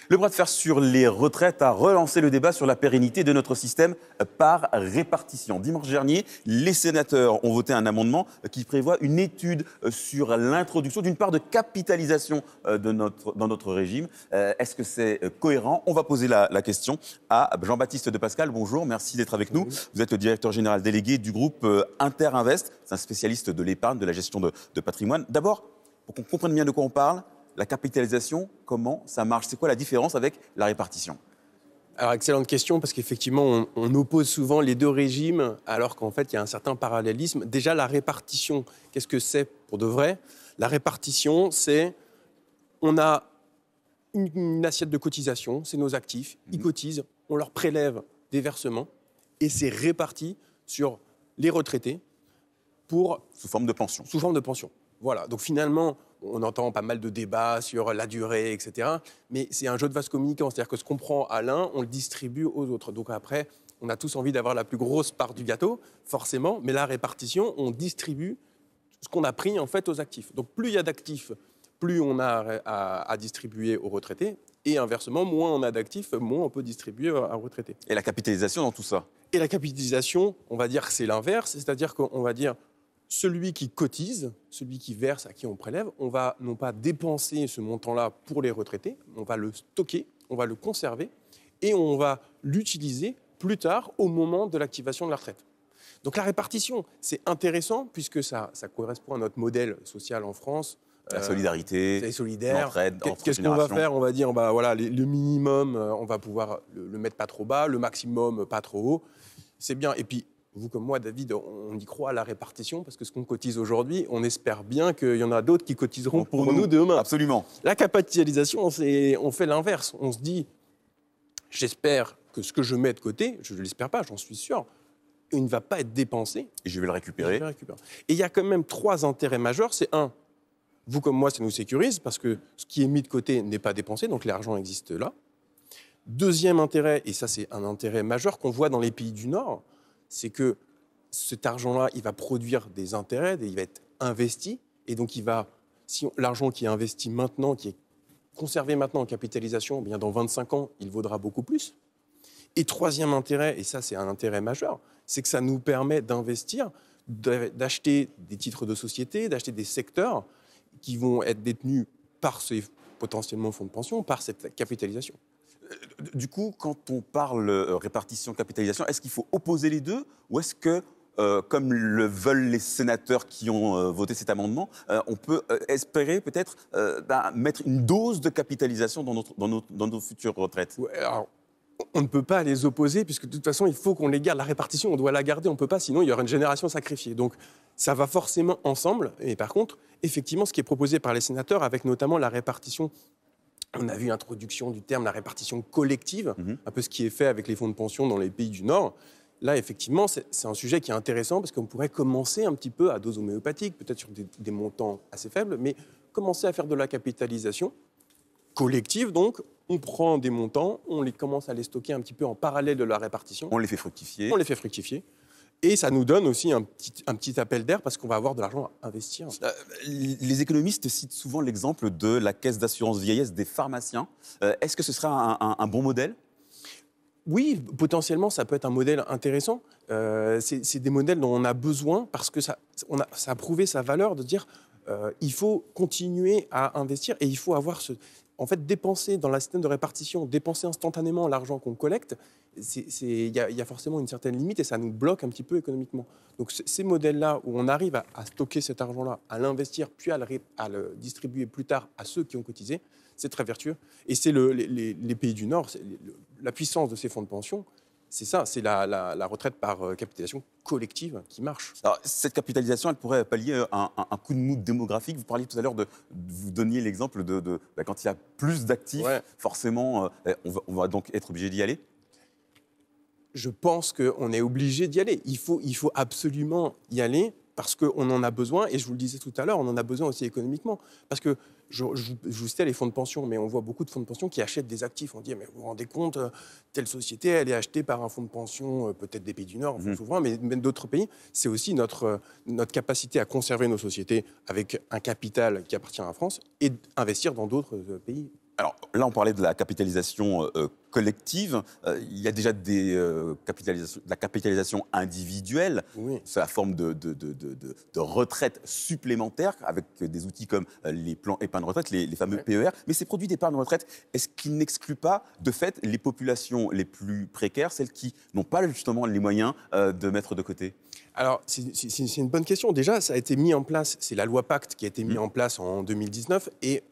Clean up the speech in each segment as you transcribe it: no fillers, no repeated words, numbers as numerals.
Le bras de fer sur les retraites a relancé le débat sur la pérennité de notre système par répartition. Dimanche dernier, les sénateurs ont voté un amendement qui prévoit une étude sur l'introduction d'une part de capitalisation dans notre régime. Est-ce que c'est cohérent? On va poser la question à Jean-Baptiste de Pascal. Bonjour, merci d'être avec nous. Vous êtes le directeur général délégué du groupe Interinvest. C'est un spécialiste de l'épargne, de la gestion de patrimoine. D'abord, pour qu'on comprenne bien de quoi on parle, la capitalisation, comment ça marche? C'est quoi la différence avec la répartition? Alors, excellente question, parce qu'effectivement, on oppose souvent les deux régimes, alors qu'en fait, il y a un certain parallélisme. Déjà, la répartition, qu'est-ce que c'est pour de vrai? La répartition, c'est, on a une assiette de cotisation, c'est nos actifs, ils cotisent, on leur prélève des versements, et c'est réparti sur les retraités sous forme de pension. Sous forme de pension. Voilà, donc finalement, on entend pas mal de débats sur la durée, etc. Mais c'est un jeu de vase communicant, c'est-à-dire que ce qu'on prend à l'un, on le distribue aux autres. Donc après, on a tous envie d'avoir la plus grosse part du gâteau, forcément, mais la répartition, on distribue ce qu'on a pris en fait aux actifs. Donc plus il y a d'actifs, plus on a à distribuer aux retraités, et inversement, moins on a d'actifs, moins on peut distribuer aux retraités. Et la capitalisation dans tout ça? Et la capitalisation, on va dire que c'est l'inverse, c'est-à-dire qu'on va dire celui qui cotise, celui qui verse, à qui on prélève, on va non pas dépenser ce montant-là pour les retraités, on va le stocker, on va le conserver et on va l'utiliser plus tard au moment de l'activation de la retraite. Donc la répartition, c'est intéressant puisque ça correspond à notre modèle social en France. La solidarité, c'est solidaire. L'entraide, Qu'est-ce qu'on va faire? On va dire, voilà, le minimum, on va pouvoir le mettre pas trop bas, le maximum pas trop haut. C'est bien. Et puis, vous comme moi, David, on y croit à la répartition parce que ce qu'on cotise aujourd'hui, on espère bien qu'il y en a d'autres qui cotiseront pour nous demain. Absolument. La capitalisation, on fait l'inverse. On se dit, j'espère que ce que je mets de côté, je ne l'espère pas, j'en suis sûr, il ne va pas être dépensé. Et je vais le récupérer. Et il y a quand même 3 intérêts majeurs. C'est un, vous comme moi, ça nous sécurise parce que ce qui est mis de côté n'est pas dépensé, donc l'argent existe là. Deuxième intérêt, et ça c'est un intérêt majeur qu'on voit dans les pays du Nord, c'est que cet argent-là, il va produire des intérêts, il va être investi, et donc l'argent qui est investi maintenant, qui est conservé maintenant en capitalisation, eh bien dans 25 ans, il vaudra beaucoup plus. Et troisième intérêt, et ça c'est un intérêt majeur, c'est que ça nous permet d'investir, d'acheter des titres de société, d'acheter des secteurs qui vont être détenus par ces potentiellement fonds de pension, par cette capitalisation. Du coup, quand on parle répartition, capitalisation, est-ce qu'il faut opposer les deux? Ou est-ce que, comme le veulent les sénateurs qui ont voté cet amendement, on peut espérer peut-être mettre une dose de capitalisation dans nos futures retraites? Ouais, alors, on ne peut pas les opposer, puisque de toute façon, il faut qu'on les garde. La répartition, on doit la garder, on ne peut pas, sinon il y aura une génération sacrifiée. Donc ça va forcément ensemble. Et par contre, effectivement, ce qui est proposé par les sénateurs, avec notamment la répartition, on a vu l'introduction du terme la répartition collective, un peu ce qui est fait avec les fonds de pension dans les pays du Nord. Là, effectivement, c'est un sujet qui est intéressant parce qu'on pourrait commencer un petit peu à dose homéopathique, peut-être sur des montants assez faibles, mais commencer à faire de la capitalisation collective. Donc, on prend des montants, on les commence à les stocker un petit peu en parallèle de la répartition. On les fait fructifier. On les fait fructifier. Et ça nous donne aussi un petit appel d'air parce qu'on va avoir de l'argent à investir. Les économistes citent souvent l'exemple de la caisse d'assurance vieillesse des pharmaciens. Est-ce que ce serait un bon modèle? Oui, potentiellement, ça peut être un modèle intéressant. C'est des modèles dont on a besoin parce que ça a prouvé sa valeur de dire il faut continuer à investir et il faut avoir en fait, dépenser dans le système de répartition, dépenser instantanément l'argent qu'on collecte, il y a forcément une certaine limite et ça nous bloque un petit peu économiquement. Donc ces modèles-là, où on arrive à stocker cet argent-là, à l'investir, puis à le distribuer plus tard à ceux qui ont cotisé, c'est très vertueux. Et c'est les pays du Nord, la puissance de ces fonds de pension, c'est ça, c'est la retraite par capitalisation collective qui marche. Alors, cette capitalisation, elle pourrait pallier un coup de mou démographique. Vous parliez tout à l'heure vous donniez l'exemple de quand il y a plus d'actifs, forcément, on va donc être obligé d'y aller. Je pense qu'on est obligé d'y aller. Il faut absolument y aller parce qu'on en a besoin. Et je vous le disais tout à l'heure, on en a besoin aussi économiquement. Parce que je vous citais les fonds de pension, mais on voit beaucoup de fonds de pension qui achètent des actifs. On dit, mais vous vous rendez compte, telle société, elle est achetée par un fonds de pension, peut-être des pays du Nord, souvent, mais même d'autres pays. C'est aussi notre capacité à conserver nos sociétés avec un capital qui appartient à la France et investir dans d'autres pays Alors là, on parlait de la capitalisation collective. Il y a déjà de la capitalisation individuelle. Oui. C'est la forme de retraite supplémentaire avec des outils comme les plans épargne retraite, les fameux Ouais. PER. Mais ces produits d'épargne retraite, est-ce qu'ils n'excluent pas de fait les populations les plus précaires, celles qui n'ont pas justement les moyens de mettre de côté? Alors, c'est une bonne question. Déjà, ça a été mis en place, c'est la loi Pacte qui a été mise en place en 2019. Et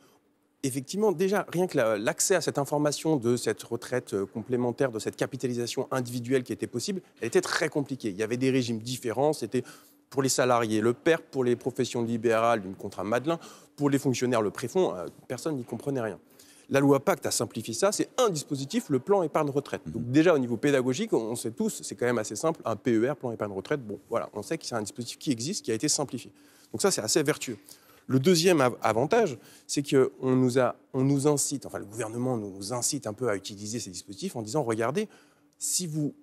effectivement, déjà, rien que l'accès à cette information de cette retraite complémentaire, de cette capitalisation individuelle qui était possible, elle était très compliquée. Il y avait des régimes différents. C'était pour les salariés le PERP, pour les professions libérales, une contrat Madelin, pour les fonctionnaires le préfonds. Personne n'y comprenait rien. La loi Pacte a simplifié ça. C'est un dispositif, le plan épargne retraite. Donc déjà, au niveau pédagogique, on sait tous, c'est quand même assez simple. Un PER, plan épargne retraite, bon, voilà, on sait que c'est un dispositif qui existe, qui a été simplifié. Donc ça, c'est assez vertueux. Le deuxième avantage, c'est qu'on nous incite, enfin le gouvernement nous incite un peu à utiliser ces dispositifs en disant, regardez, si vous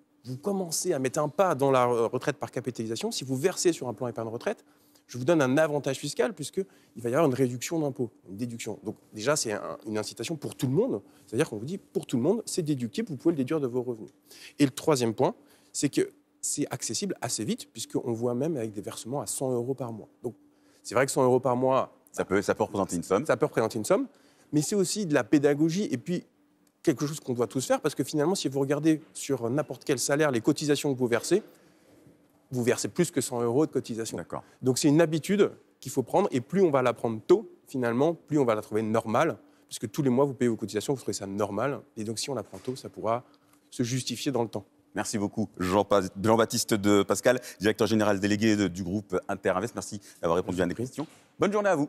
commencez à mettre un pas dans la retraite par capitalisation, si vous versez sur un plan épargne retraite, je vous donne un avantage fiscal puisqu'il va y avoir une réduction d'impôt, une déduction. Donc déjà, c'est une incitation pour tout le monde. C'est-à-dire qu'on vous dit, pour tout le monde, c'est déductible, vous pouvez le déduire de vos revenus. Et le troisième point, c'est que c'est accessible assez vite puisqu'on voit même avec des versements à 100 € par mois. Donc c'est vrai que 100 € par mois, Ça peut représenter une somme. ça peut représenter une somme, mais c'est aussi de la pédagogie et puis quelque chose qu'on doit tous faire parce que finalement, si vous regardez sur n'importe quel salaire les cotisations que vous versez plus que 100 € de cotisation. D'accord. Donc c'est une habitude qu'il faut prendre et plus on va la prendre tôt, finalement, plus on va la trouver normale, puisque tous les mois vous payez vos cotisations, vous trouvez ça normal. Et donc si on la prend tôt, ça pourra se justifier dans le temps. Merci beaucoup, Jean-Baptiste de Pascal, directeur général délégué du groupe Interinvest. Merci d'avoir répondu à mes questions. Bonne journée à vous.